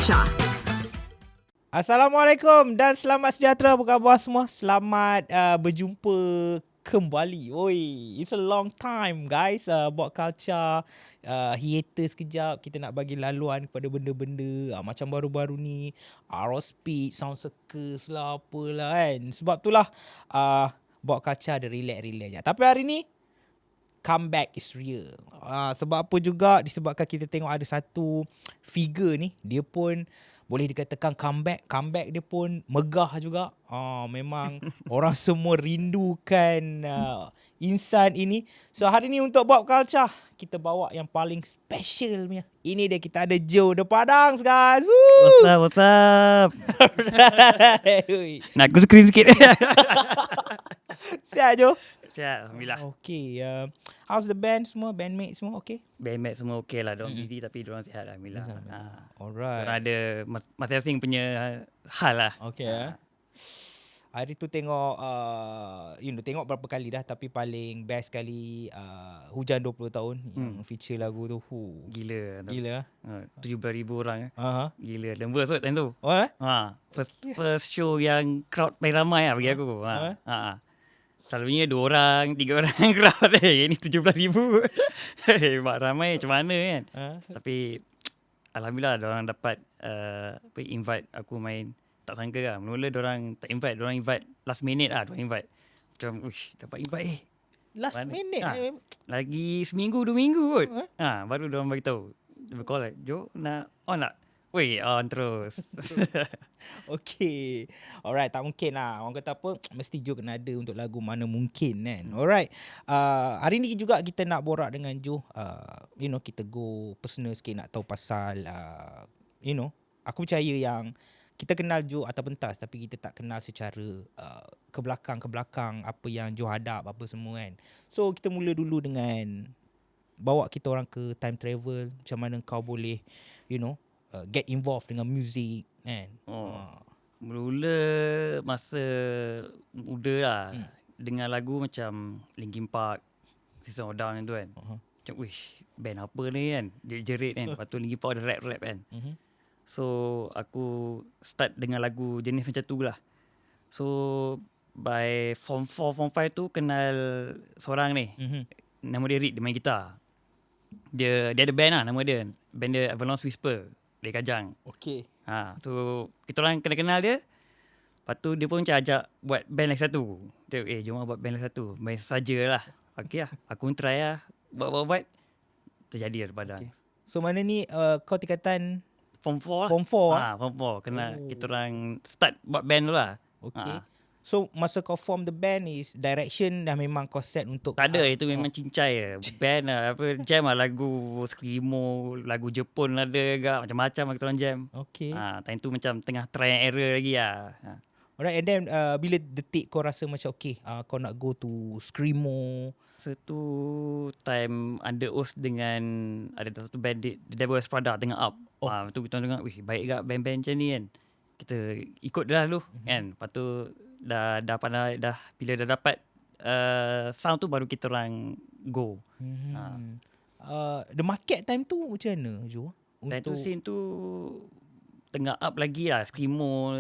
Culture. Assalamualaikum dan selamat sejahtera. Apa khabar semua? Selamat berjumpa kembali. Oi, it's a long time guys. Pop Culture hiatus sekejap. Kita nak bagi laluan kepada benda-benda macam baru-baru ni Aerospeed, Sound Circus lah, apalah kan. Sebab itulah Pop Culture ada relax-relax je. Tapi hari ni comeback is real. Sebab apa juga? Disebabkan kita tengok ada satu figure ni, dia pun boleh dikatakan comeback dia pun megah juga. Memang orang semua rindukan insan ini. So hari ni untuk Pop Culture, kita bawa yang paling special punya. Ini dia, kita ada Joe The Padangs guys. What's up? Nak aku screen sikit. Siap Joe? Siap, Alhamdulillah. Okay, how's the band semua? Bandmate semua okay? Bandmate semua okey lah. Diorang busy tapi diorang sihat lah, Alhamdulillah. Alright. Diorang ada masing-masing punya hal lah. Okay. Hari tu tengok tengok berapa kali dah, tapi paling best kali Hujan 20 tahun yang feature lagu tu. Gila. Gila. 17,000 orang. Gila. Lembus kot time tu. Oh First show yang crowd paling ramai lah bagi aku. Selalunya 2 orang, 3 orang crowd. Ini 17,000. Ramai macam mana kan. Tapi Alhamdulillah diorang dapat invite aku main. Tak sangka lah. Mula diorang tak invite. Diorang invite last minute lah. Diorang invite. Macam, dapat invite last minute. Lagi seminggu 2 minggu kot. Baru diorang beritahu. Dia call like, Jo nak on tak? Weh, on terus. Okay. Alright, tak mungkin lah. Orang kata apa, mesti Jo kena ada untuk lagu Mana Mungkin kan. Alright. Hari ni juga kita nak borak dengan Jo. Kita go personal sikit, nak tahu pasal, aku percaya yang kita kenal Jo atas pentas, tapi kita tak kenal secara ke belakang apa yang Jo hadap, apa semua kan. So, kita mula dulu dengan bawa kita orang ke time travel. Macam mana kau boleh, get involved dengan music kan. Mula masa muda lah. Dengan lagu macam Linkin Park, System of a Down tu kan. Macam, band apa ni kan, jerit kan. Lepas tu Linkin Park ada rap kan. So aku start dengan lagu jenis macam tu lah. So by form 4, form 5 tu kenal seorang ni. Nama dia Rick, dia main gitar. Dia ada band lah, nama dia. Band dia Avalanche Whisper dari Kajang. Okay. So kita orang kenal dia. Lepas tu dia pun macam ajak buat band lagi satu. Dia, jom buat band lagi satu. Main sajalah. Okay lah. Aku pun try lah. Buat. Terjadi lah Padang. Okay. So mana ni kau tingkatan Form 4 lah. Form 4 Form 4. Kena kita orang start buat band tu lah. Okay. So masa kau form the band is direction dah memang kau set untuk tak ada, itu memang cincai je. Band lah, jam lah, lagu screamo, lagu Jepun ada agak, macam-macam lah kita orang jam. Okay. Time tu macam tengah try and error lagi lah. Alright, and then bila detik kau rasa macam okay, kau nak go to screamo? Satu time under Oz dengan ada satu band The Devil Wears Prada tengah up. Tu kita tengok, baik gak band-band macam ni kan. Kita ikut dah dulu kan. Lepas tu dah pandai, bila dah dapat sound tu baru kita orang go. The market time tu macam mana Jo? Time tu scene tu tengah up lagi lah, screamo,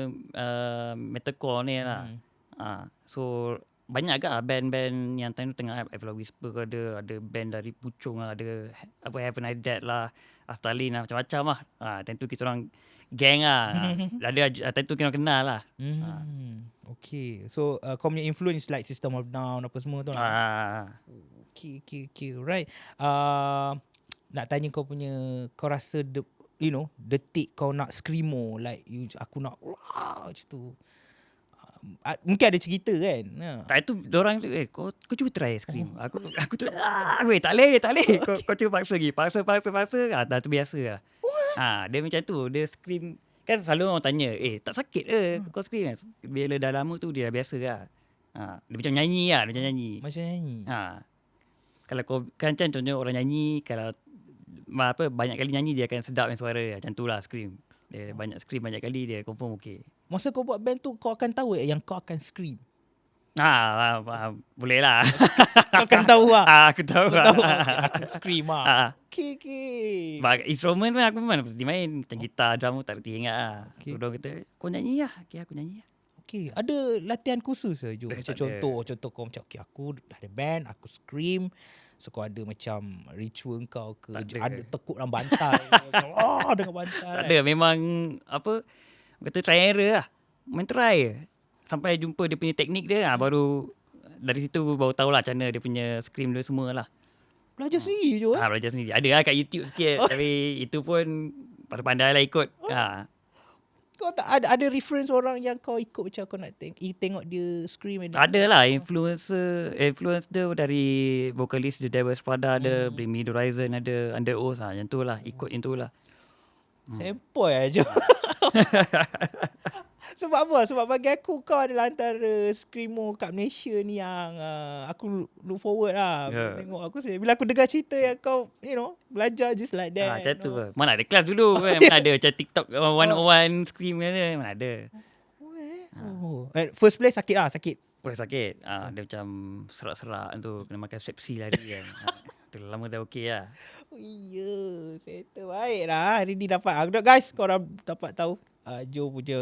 metalcore ni lah. So banyak agak band-band yang time tu tengah up. Avalanche Whisper ada band dari Puchong lah, ada apa Heaven I Dead lah, Astalin lah, macam-macam lah. Time tu kita orang gang lah. Ada time tu kita orang kenal lah. Okay. So kau punya influence like System of Down apa semua tu lah. Okay. Right. Nak tanya kau punya, kau rasa detik kau nak screamo like aku nak macam tu. Mungkin ada cerita kan. Tak, itu diorang tu kau cuba try scream. Aku tu tak boleh. Kau cuba paksa lagi. Paksa. Dah tu biasa lah. Dia macam tu, dia scream. Kan selalu orang tanya, tak sakit kau scream kan? Bila dah lama tu dia dah biasa lah. Dia macam nyanyi lah, Macam nyanyi. Kalau kau kan contohnya orang nyanyi, kalau banyak kali nyanyi dia akan sedap suara dia. Macam tu lah scream. Dia banyak scream banyak kali, dia confirm okay. Masa kau buat band tu, kau akan tahu yang kau akan scream? Boleh lah. Kau kan tahu lah. Aku tahu Kau lah. tahu lah. Okay, aku scream lah. Okay. Sebab instrumen pun aku mana pasti main. Macam gitar, drum pun tak pasti ingat lah. Okay. So, diorang kata, kau nyanyi lah. Okay, aku nyanyi lah. Okay, ada latihan khusus ke Jo? Macam tak contoh kau macam okay, aku dah ada band, aku scream. So kau ada macam ritual kau ke? Tak Ada ada. tekuk dalam bantal. Dengan bantal. Tak ada. Memang apa, kata try and error lah. Main try je. Sampai jumpa dia punya teknik dia. Baru dari situ baru tahulah macam mana dia punya scream dia semua lah. Belajar sendiri Jo Belajar sendiri. Ada lah kat YouTube sikit. Tapi itu pun pandai-pandai lah ikut. Kau tak ada reference orang yang kau ikut macam kau nak tengok dia scream and Ada lah influence dia dari vokalis The Devil's Prada ada, Bring Me The Horizon ada, Under Oath lah. Yang tu lah, ikut yang tu lah. Sempoi aja. Sebab apa? Sebab bagi aku kau adalah antara screamer kat Malaysia ni yang aku look forward lah. Tengok aku bila aku dengar cerita yang kau belajar just like that. Macam tu lah. Mana ada kelas dulu kan. Mana ada macam TikTok 101 scream kan. Mana ada. First place sakit lah, sakit. Sakit. Dia macam serak-serak tu. Kena makan Strepsil lah dia kan. Tu lama dah okey lah. Oh iya, settle baik lah. Hari ni dapat. Guys, korang dapat tahu Jo punya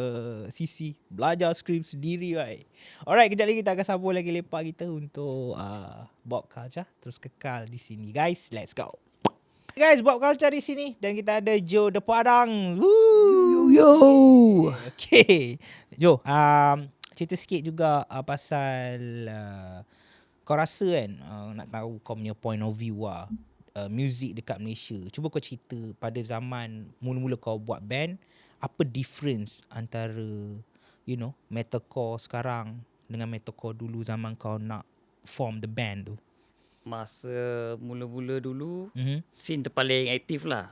sisi belajar scream sendiri, right? Alright, kejap lagi kita akan sambung lagi lepak kita untuk Bob Culture. Terus kekal di sini, guys. Let's go. Guys, Bob Culture di sini dan kita ada Jo The Padang. Woo! Yo. Okay. Jo, cerita sikit juga pasal kau rasa kan nak tahu kau punya point of view music dekat Malaysia. Cuba kau cerita pada zaman mula-mula kau buat band, apa difference antara metalcore sekarang dengan metalcore dulu zaman kau nak form the band tu? Masa mula-mula dulu, scene tu paling aktif lah.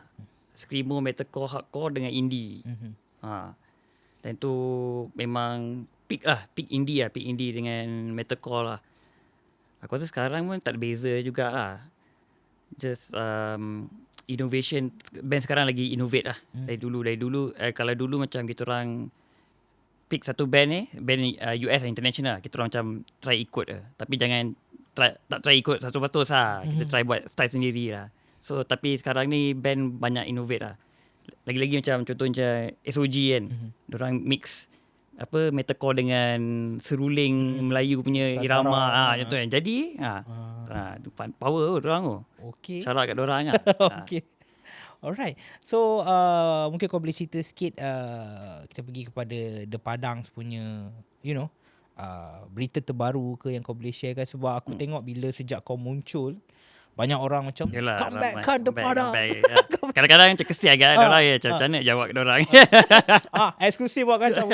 Screamo, metalcore, hardcore dengan indie. Dan tu memang peak indie dengan metalcore lah. Aku rasa sekarang pun tak ada beza jugalah. Just innovation, band sekarang lagi innovate lah. Dari dulu kalau dulu macam kita orang pick satu band band US international, kita orang macam try ikut tapi jangan tak try ikut 100% lah. Kita try buat style sendiri lah. So tapi sekarang ni band banyak innovate lah. Lagi-lagi macam contoh macam SOG kan, diorang mix metalcore dengan seruling Melayu punya irama macam tu kan. Jadi power diorang tu. Okay. Syarat kat diorang lah. Okay. Alright. So mungkin kau boleh cerita sikit kita pergi kepada The Padang punya berita terbaru ke yang kau boleh share kan, sebab aku tengok bila sejak kau muncul banyak orang macam comeback kan The Padang. Kadang-kadang macam kesian agak diorang macam mana jawab kat diorang. Eksklusif buat kan macam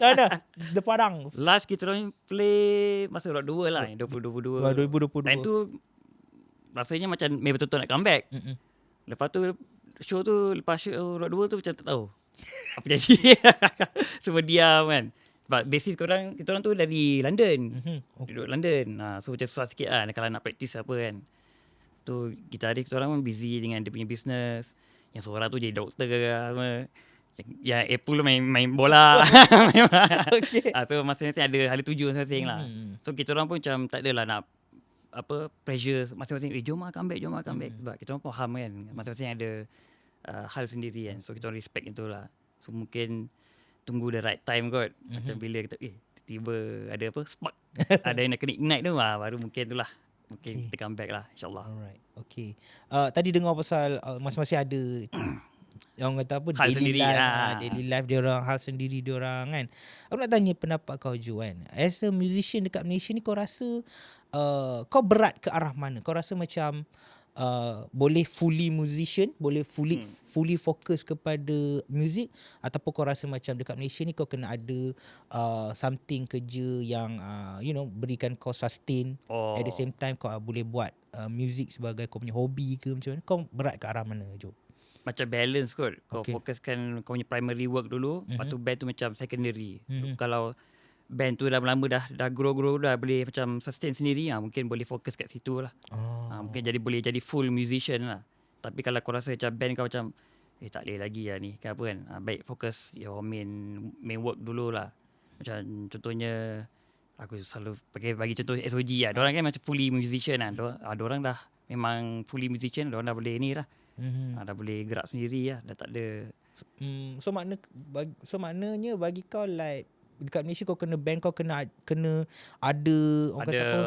mana The Padang. Last kita orang play masa Rock 2 lah 2022. 2022. Dan tu rasanya macam betul-betul nak comeback. Lepas tu show tu, lepas show Rock 2 tu macam tak tahu apa jadi. Semua diam kan. Sebab basis kita orang tu dari London. Duduk London. So macam susah sikit lah kalau nak practice apa kan. Tu kita orang pun busy dengan dia punya business. Yang seorang tu jadi doktor ke apa. Yang Apple main bola. Okay. Tu masing-masing ada hala tuju masing-masing lah. So kita orang pun macam tak adalah nak pressure masing-masing. Jom lah comeback. Sebab kita orang faham kan. Masing-masing ada hal sendiri kan. So kita orang respect itulah. So mungkin tunggu the right time kot. Macam bila kita tiba-tiba ada spark. Ada yang nak kena ignite tu baru mungkin tu lah. Mungkin kita comeback lah, InsyaAllah. Alright, okay. Tadi dengar pasal masing-masing ada yang kata apa, hal daily sendiri, life, daily life dia orang, hal sendiri dia orang kan. Aku nak tanya pendapat kau Jo kan. As a musician dekat Malaysia ni, kau rasa kau berat ke arah mana? Kau rasa macam boleh fully musician, boleh fully fokus kepada music, ataupun kau rasa macam dekat Malaysia ni kau kena ada something kerja yang berikan kau sustain, at the same time kau boleh buat music sebagai kau punya hobi ke macam mana? Kau berat ke arah mana Jo? Macam balance kot. Kau fokuskan kau punya primary work dulu, lepas tu band tu macam secondary. So kalau band tu lama-lama dah grow dah boleh macam sustain sendiri, mungkin boleh fokus kat situ lah. Mungkin boleh jadi full musician lah. Tapi kalau kau rasa macam band kau macam tak boleh lagi lah ni, kenapa kan, baik fokus your main work dulu lah. Macam contohnya Aku selalu bagi contoh SOG lah. Diorang kan macam fully musician kan. Diorang dah memang fully musician. Diorang dah boleh ni lah. Dah boleh gerak sendiri lah. Dah tak ada. So maknanya bagi kau like dekat Malaysia kau kena band kau kena ada orang kata apa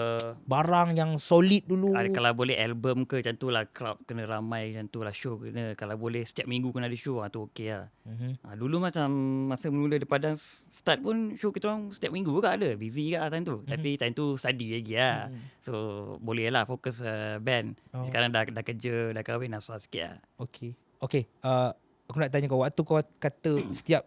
barang yang solid dulu. Kalau boleh album ke macam tu lah. Crowd kena ramai macam tu lah. Show kena. Kalau boleh setiap minggu kena ada show lah. Tu okey lah. Dulu macam masa mula di Padang start pun show kita orang setiap minggu juga ada. Busy juga time tu. Tapi time tu study lagi lah. So boleh lah fokus band. Sekarang dah kerja, dah kahwin, dah susah sikit lah. Okay. Aku nak tanya kau, waktu kau kata setiap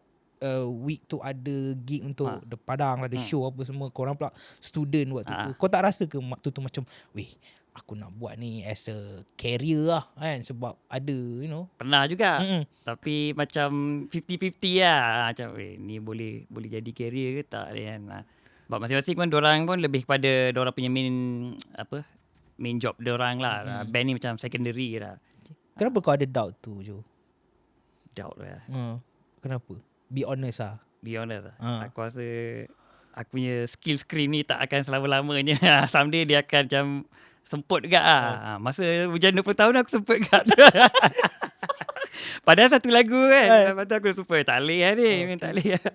week tu ada gig untuk The Padang, ada show apa semua, korang pula student waktu tu, kau tak rasa ke waktu tu macam, weh, aku nak buat ni as a career lah kan, sebab ada, you know. Pernah juga. Tapi macam 50-50 lah. Macam ni boleh jadi career ke tak kan. Sebab masing-masing pun dorang pun lebih kepada dorang punya main job dorang lah. Band ni macam secondary lah. Kenapa kau ada doubt tu, Jo? Doubt lah. Kenapa? Be honest lah. Be honest lah. Aku rasa aku punya skill screen ni tak akan selama-lamanya. Someday dia akan macam semput juga lah. Masa hujan 20 tahun aku semput juga. Padahal satu lagu kan. Lepas tu aku super tak boleh lah ni. Tak boleh lah.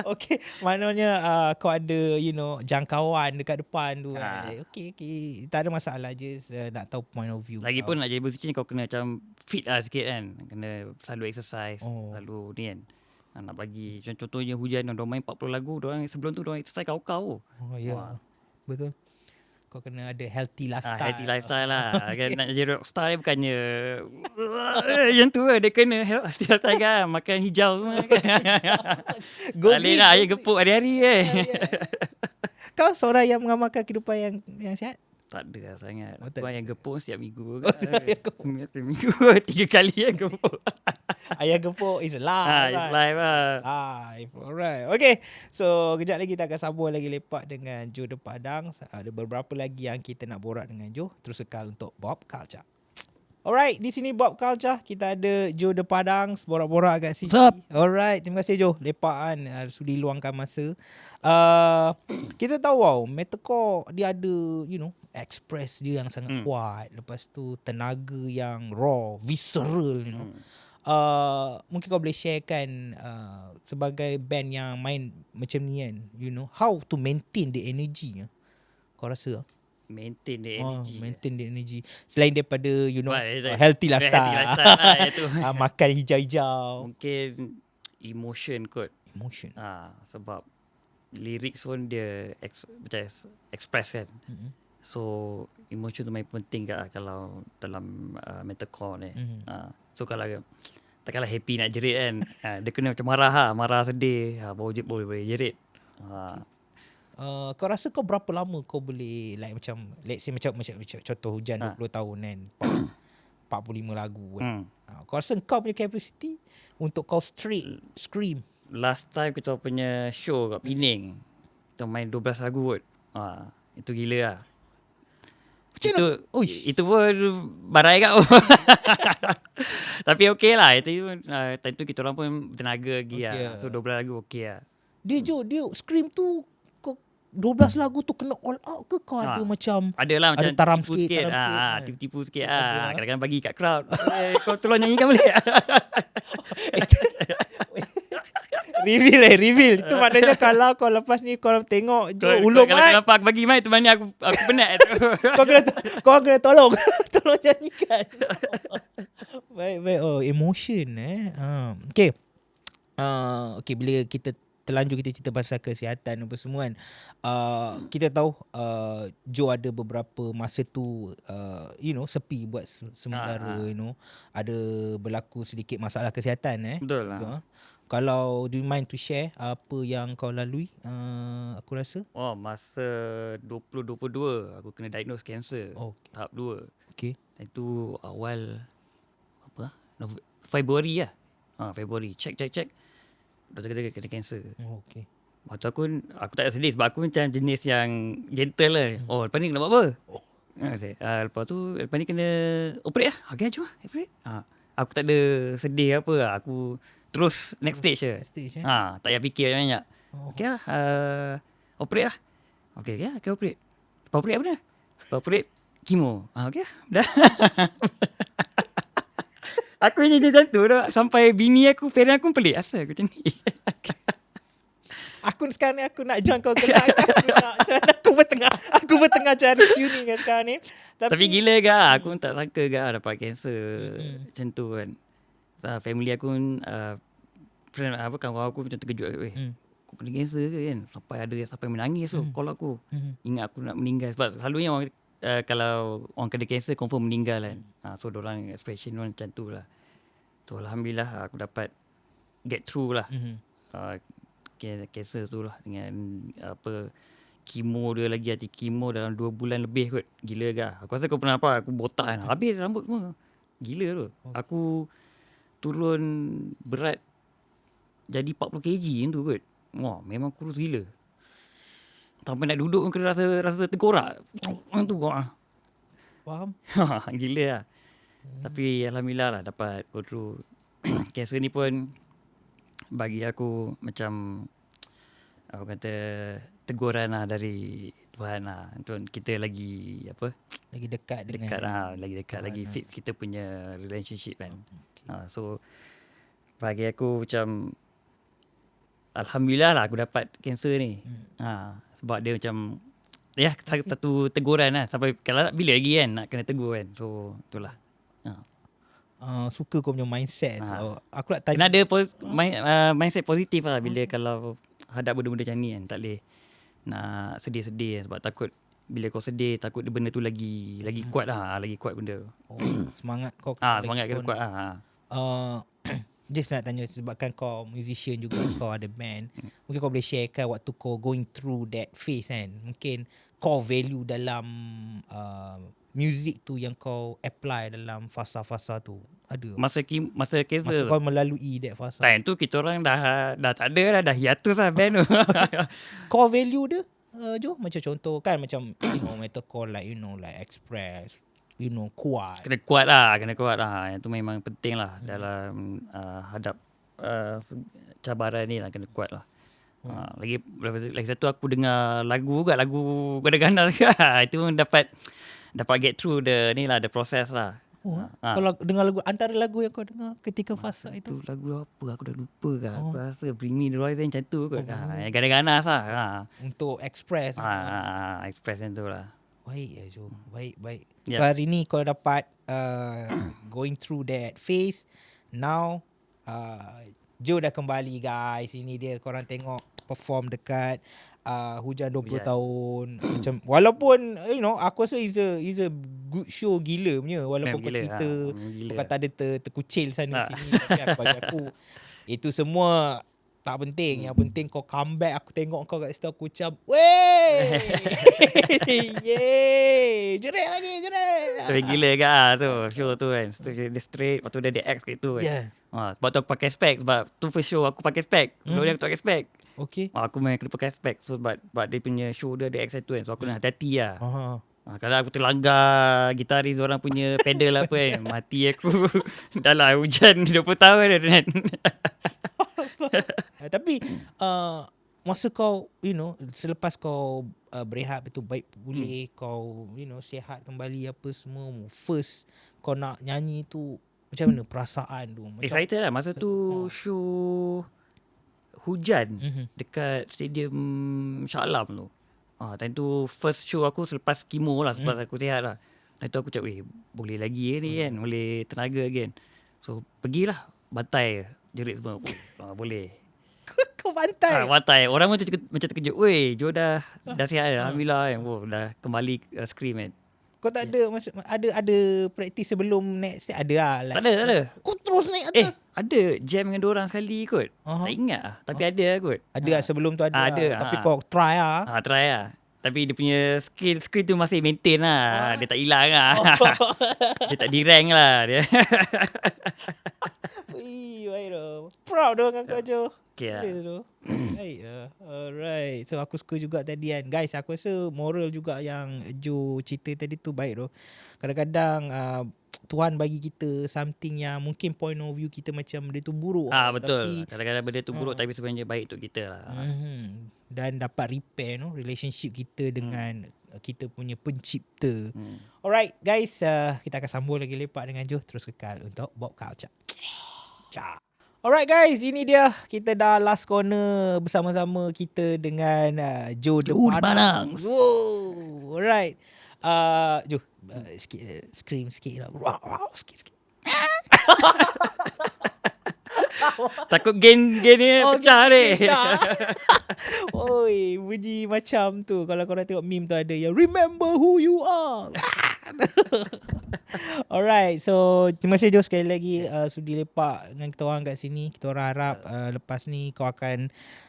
Okay, maknanya kau ada, you know, jangkauan dekat depan tu. Okay. Tak ada masalah, just nak tahu point of view. Lagipun nak jadi musician kau kena macam fit lah sikit kan. Kena selalu exercise, selalu ni kan. Nak bagi, contohnya hujan, diorang main 40 lagu, diorang sebelum tu diorang exercise kau. Betul. Kau kena ada healthy lifestyle. Healthy lifestyle lah. Kan, nak jadi rockstar dia bukannya yang tu lah. Dia kena healthy lifestyle kan. Makan hijau semua kan. Boleh nak ayam gepuk hari-hari Kau seorang yang mengamalkan kehidupan yang sihat? Tak ada lah sangat. Tak ayam gepuk setiap minggu. Setiap minggu 3 kali ayam gepuk. Ayam gepuk is live. It's live lah. Live. Alright. Okay. So, kejap lagi kita akan sambung lagi lepak dengan Jo The Padang. Ada beberapa lagi yang kita nak borak dengan Jo. Terus kekal untuk Bob Culture. Alright, di sini Bob Culture. Kita ada Jo The Padang borak-borak kat sini. Alright, terima kasih Jo. Lepak kan, sudi luangkan masa. Kita tahu metalcore dia ada, you know, express dia yang sangat kuat. Lepas tu tenaga yang raw, visceral, you know. Mungkin kau boleh sharekan sebagai band yang main macam ni kan, you know, how to maintain the energy. Kau rasa? Maintain the energy. Selain daripada, you know, healthy lifestyle. Healthy lifestyle lah itu. Makan hijau-hijau. Mungkin emotion kot. Sebab lyrics pun dia macam express kan. So emotion tu main penting kat kalau dalam metalcore ni. So kalau takkanlah happy nak jerit kan. Dia kena macam marah sedih, baru boleh jerit. Kau rasa kau berapa lama kau boleh like macam let's say macam contoh hujan 20 tahun kan, 45 lagu kan. Kau rasa kau punya capacity untuk kau straight scream? Last time kita punya show kat Penang, kita main 12 lagu kot. Itu gila lah. Itu pun barai kat. Tapi okey lah. Time tu kita orang pun tenaga lagi lah. So 12 lagu okey lah. Dia scream tu 12 lagu tu kena all out ke kau ada macam adalah macam ada taram tipu sikit. Tipu sikit kadang-kadang bagi kat crowd. Kau tolong nyanyikan boleh? Reveal. Itu maknanya kalau kau lepas ni kau tengok ulung kalau aku bagi mic tu mana aku penat tu. kau kena tolong nyanyikan. Baik. Emotion Okay. Okay, bila kita terlanjur kita cerita pasal kesihatan apa semua kan. Kita tahu Jo ada beberapa masa tu you know, sepi buat sementara, you know. Ada berlaku sedikit masalah kesihatan Betul lah. Kalau do you mind to share apa yang kau lalui, aku rasa? Masa 2022 aku kena diagnose cancer. Tahap 2. Okay. Itu awal Februari lah. Februari. Check. Doktor kata kena cancer. Okay. Waktu aku tak sedih sebab aku macam jenis yang gentle lah. Lepas ni kena buat apa? Lepas ni kena operate lah. Okay, jom lah. Operate. Aku tak ada sedih apa lah. Aku terus next stage je. Tak payah fikir banyak. Okay lah. Operate lah. Okay, okay operate. Lepas operate apa dah? Lepas operate, kemo. Okay lah. Dah. Aku je macam tu dah. Sampai bini aku, parent aku pelik. Asal aku macam ni? Aku sekarang ni aku nak join kau gelak. Aku bertengah cari tuning kan sekarang ni. Tapi gila ke? Aku tak sangka ke dapat kanser macam tu kan. Family aku pun, friend kawan aku macam terkejut. Aku kena kanser ke kan? Sampai ada yang sampai menangis tu call aku. Ingat aku nak meninggal. Sebab selalunya orang, kalau orang kena kanser confirm meninggal kan. So diorang expression orang macam tu lah. So Alhamdulillah aku dapat get through lah. Kanser tu lah dengan kemo dia lagi, hati kemo dalam 2 bulan lebih kot. Gila ke? Aku rasa kau pernah nampak aku botak kan. Habis rambut semua. Gila tu. Aku turun berat jadi 40 kg macam tu kot. Wah, memang kurus gila. Sampai nak duduk pun kena rasa tergorak. Macam tu kau. Faham? Gila lah. Tapi Alhamdulillah lah dapat go through. Kanser ni pun bagi aku macam apa kata teguran lah dari Tuhan lah. Tuhan kita lagi apa? Lagi dekat dengan Lagi dekat, lagi fit kita punya relationship kan. Okay. So bagi aku macam Alhamdulillah lah aku dapat kanser ni. Sebab dia macam satu teguran lah. Sampai kalau bila lagi kan nak kena tegur kan. So itulah. Suka kau punya mindset. Aku nak tanya. Kena ada mindset positif lah bila kalau hadap benda-benda macam ni kan. Tak boleh nak sedih-sedih sebab takut bila kau sedih takut benda tu lagi kuat lah. Lagi kuat benda. Semangat kau. Semangat kena kuat lah. Just nak tanya sebabkan kau musician juga, kau ada band. Mungkin kau boleh sharekan waktu kau going through that phase kan. Mungkin kau value dalam music tu yang kau apply dalam fasa-fasa tu. Ada. Masa kanser Masa kau melalui that fasa. time tu kita orang dah tak ada lah. Dah hiatus lah band tu. Kau value dia Jo? Macam contoh kan macam metalcore like like Express, kuat. Kena kuat lah. Yang tu memang penting lah dalam hadap cabaran ni lah. Kena kuat lah. Lagi satu aku dengar lagu gana-gana itu pun dapat get through the process lah. Kalau dengar lagu, antara lagu yang kau dengar ketika fasa itu lagu apa aku dah lupa kan. Aku rasa Bring Me The Horizon macam tu kot. Yang gana-gana lah. Untuk Express. Express yang tu lah. Baik ya Jo. Baik. Yeah. Hari ni kau dapat going through that phase. Now Jo dah kembali guys. Ini dia korang tengok perform dekat Hujan 20 tahun. Macam walaupun aku rasa is a good show gila punya. Walaupun kau cerita kau kata ada terkucil sana sini, tapi bagi aku itu semua tak penting. Yang penting kau comeback. Aku tengok kau kat situ aku macam wey. Yeay. Jerit lagi. Tapi gila ke tu show tu kan. Dia straight. Lepas tu dia X kat tu kan. Sebab tu aku pakai spek. Sebab tu first show aku pakai spek. Sebelum dia aku tak pakai spek. Okay. Aku memang kena pakai spek. So sebab dia punya show dia ada X1 kan. So aku nak hati-hati lah. Kalau aku terlanggar gitaris orang punya pedal apa kan. Mati aku. Dah lah hujan 20 tahun kan. Tapi masa kau selepas kau berehat betul baik pulih, kau sihat kembali apa semua, first kau nak nyanyi tu macam mana perasaan tu? Excited lah masa tu show hujan dekat stadium Shah Alam tu. Time tu first show aku selepas kemo lah, selepas aku sihat lah. Time tu aku cakap boleh lagi ni kan, boleh tenaga again. So pergilah bantai jerit semua. Boleh. Kau bantai? Bantai. Orang macam terkejut. Weh, Jo dah sihat Alhamdulillah kan. Dah kembali scream kan. Kau tak ada ada praktis sebelum next ada lah. Tak ada. Kau terus naik atas. Ada jam dengan diorang sekali kot. Tak ingat lah. Tapi ada lah kot. Ada lah sebelum tu ada. Ada. Tapi kau try lah. Try lah. Tapi dia punya skill tu masih maintain lah. Dia tak hilang lah. Dia tak di-rank lah dia. Baik tu. Proud tu dengan kau Jo. Okay lah. Baik lah. Alright. So aku suka juga tadi kan. Guys, aku rasa moral juga yang Jo cerita tadi tu baik tu. Kadang-kadang Tuhan bagi kita something yang mungkin point of view kita macam benda tu buruk. Betul. Kadang-kadang benda tu buruk tapi sebenarnya baik untuk kita lah. Dan dapat repair relationship kita dengan kita punya pencipta. Alright guys, kita akan sambung lagi lepak dengan Joe. Terus kekal untuk Bob Culture. Ciao. Alright guys, ini dia. Kita dah last corner bersama-sama kita dengan Joe The Padang. Wow. Alright. Joe, sikit scream sikit lah. Wow, sikit. Takut gain ni pecah ni. Oi, bunyi macam tu. Kalau korang tengok meme tu ada yang remember who you are. Alright, so terima kasih Joe sekali lagi sudi lepak dengan kita orang kat sini. Kita orang harap lepas ni kau akan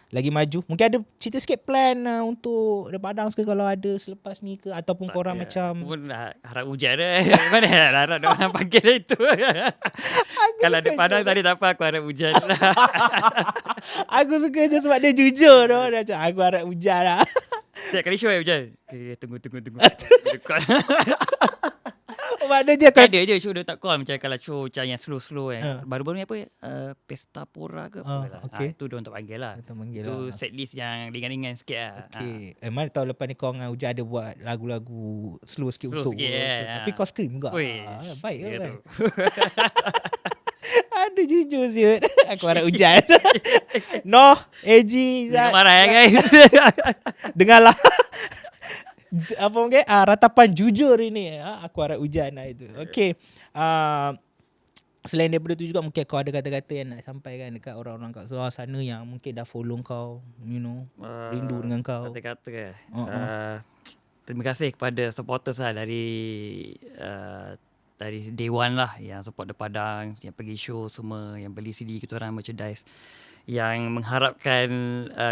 lagi maju. Mungkin ada cerita sikit plan untuk The Padang ke kalau ada selepas ni ke, ataupun korang macam pun harap hujan dah. Mana harap orang panggil itu. Kalau The Padang tadi tak apa, aku harap hujan lah. Aku suka je sebab dia jujur tu. Dia macam aku harap hujan lah. Setiap kali show hujan. Okay, tunggu. Mana je kau Ada je show dia tak call. Macam kalau show macam yang slow-slow kan. Baru-baru ni apa Pesta Pora ke apa lah. okay. Itu dia orang tak panggil lah. panggil Itu lah. set list yang ringan-ringan sikit lah. Okay. Mana tahu lepas ni kau dengan Hujan ada buat lagu-lagu slow sikit Slow untuk sikit, Tapi kau scream juga. Oi, Baik dia kan. tu. Aduh jujur siut. Aku harap Hujan. Noh, AG, Jangan Zat. marah ya guys. Dengarlah. Apa mungkin ratapan jujur ini. Aku harap Hujan lah itu. Okay. Selain daripada tu juga mungkin kau ada kata-kata yang nak sampaikan dekat orang-orang kat luar sana yang mungkin dah follow kau, rindu dengan kau. Kata-kata ke? Terima kasih kepada supporters lah dari day one lah yang support The Padang, yang pergi show semua, yang beli CD kita orang, merchandise, yang mengharapkan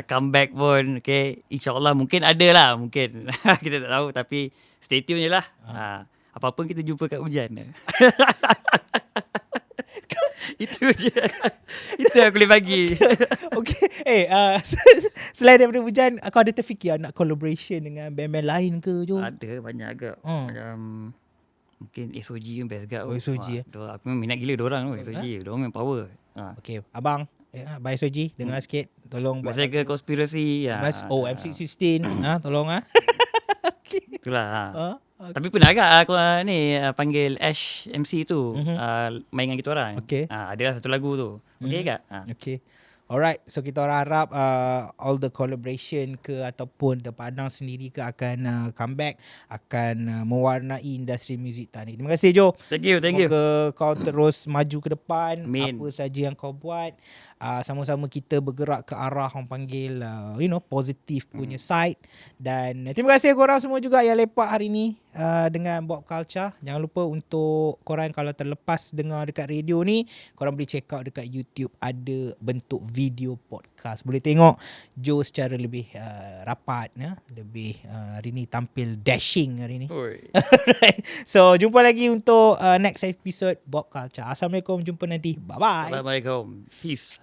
comeback pun. Okay, InsyaAllah mungkin ada lah, mungkin kita tak tahu, tapi stay tune je lah. Apa-apa kita jumpa kat hujan. Itu je. Itu yang aku boleh bagi. Okay. Selain daripada Hujan, kau ada terfikir nak collaboration dengan band-band lain ke Jo? Ada banyak agak. Macam mungkin SOG pun best gak. SOG Aku memang minat gila diorang tu. SOG diorang memang power. Okay, abang by SOG dengar sikit, tolong buat saya ke konspirasi. MC16 tolong Okay. Itulah. Tapi pernah agak aku panggil Ash MC tu main dengan kita orang. Okay. Ada satu lagu tu. Okay agak? Okay. Alright, so kita orang harap all the collaboration ke ataupun The Padang sendiri ke akan come back, akan mewarnai industri muzik tanah. Terima kasih Jo. Thank you. Semoga kau terus maju ke depan. Amin. Apa saja yang kau buat, sama-sama kita bergerak ke arah orang panggil positif punya side. Dan terima kasih korang semua juga yang lepak hari ni dengan Bob Culture. Jangan lupa untuk korang kalau terlepas dengar dekat radio ni, korang boleh check out dekat YouTube, ada bentuk video podcast. Boleh tengok Joe secara lebih rapat, lebih hari ni tampil dashing hari ni. Alright. So jumpa lagi untuk next episode Bob Culture. Assalamualaikum, jumpa nanti. Bye bye. Assalamualaikum. Peace.